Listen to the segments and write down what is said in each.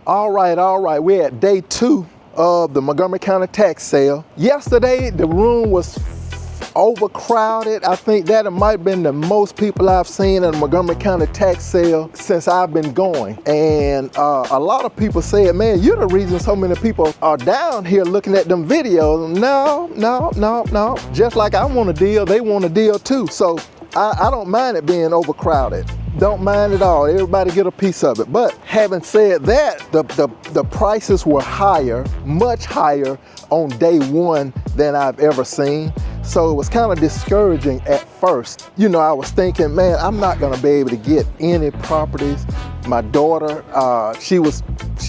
All right. We're at day 2 of the Montgomery County tax sale. Yesterday, the room was overcrowded. I think that it might have been the most people I've seen at the Montgomery County tax sale since I've been going. And a lot of people said, man, you're the reason so many people are down here looking at them videos. No. Just like I want a deal, they want a deal too. So I don't mind it being overcrowded. Don't mind at all. Everybody get a piece of it. But having said that, the prices were higher, much higher on day 1 than I've ever seen. So it was kind of discouraging at first. You know, I was thinking, man, I'm not gonna be able to get any properties. My daughter, she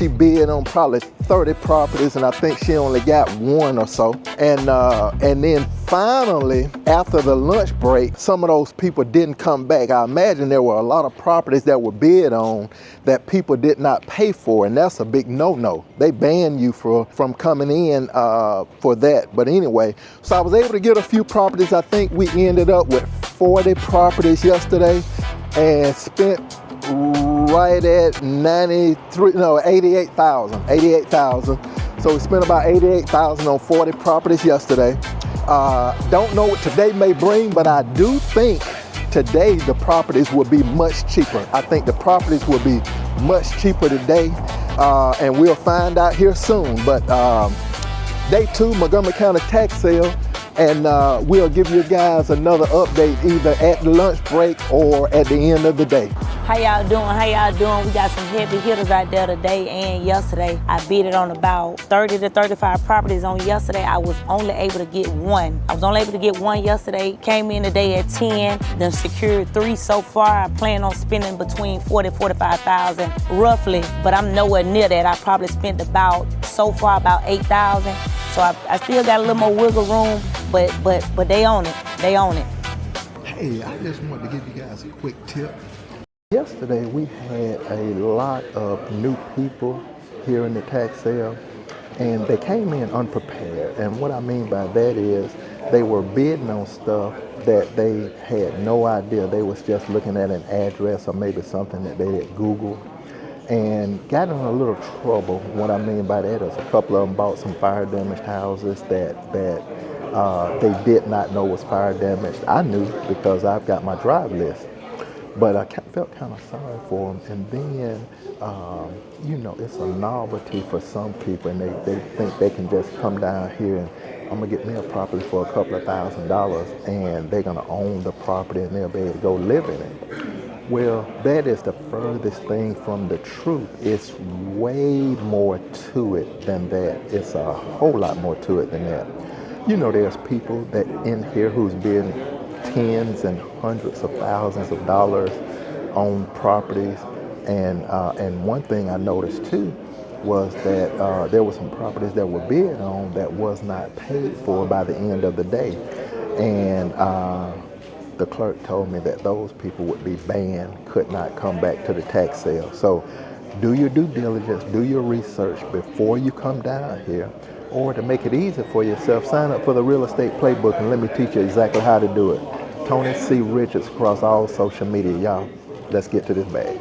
bid on probably 30 properties, and I think she only got 1 or so. And then finally, after the lunch break, some of those people didn't come back. I imagine there were a lot of properties that were bid on that people did not pay for, and that's a big no-no. They ban you from coming in for that. But anyway, so I was able to get a few properties. I think we ended up with 40 properties yesterday and spent right at 88,000. So we spent about 88,000 on 40 properties yesterday. Don't know what today may bring, but I do think today the properties will be much cheaper. I think the properties will be much cheaper today, and we'll find out here soon. But day 2 Montgomery County tax sale, and we'll give you guys another update either at the lunch break or at the end of the day. How y'all doing? We got some heavy hitters out there today and yesterday. I bid it on about 30 to 35 properties on yesterday. I was only able to get 1. I was only able to get 1 yesterday. Came in today at 10, then secured 3 so far. I plan on spending between 40 and 45,000 roughly, but I'm nowhere near that. I probably spent so far about 8,000. So I still got a little more wiggle room, but they own it. Hey, I just wanted to give you guys a quick tip. Yesterday we had a lot of new people here in the tax sale, and they came in unprepared. And what I mean by that is they were bidding on stuff that they had no idea. They was just looking at an address or maybe something that they had Googled and got in a little trouble. What I mean by that is a couple of them bought some fire damaged houses that they did not know was fire damaged. I knew because I've got my drive list. But I felt kind of sorry for them. And then, you know, it's a novelty for some people, and they think they can just come down here and I'm gonna get me a property for a couple of $1,000s, and they're gonna own the property and they'll be able to go live in it. Well, that is the furthest thing from the truth. It's way more to it than that. It's a whole lot more to it than that. You know, there's people that in here who's been tens and hundreds of thousands of dollars on properties, and one thing I noticed too was that there were some properties that were bid on that was not paid for by the end of the day, and the clerk told me that those people would be banned, could not come back to the tax sale. So do your due diligence, do your research before you come down here. Or to make it easy for yourself, sign up for the Real Estate Playbook and let me teach you exactly how to do it. Tony C. Richards across all social media. Y'all, let's get to this bag.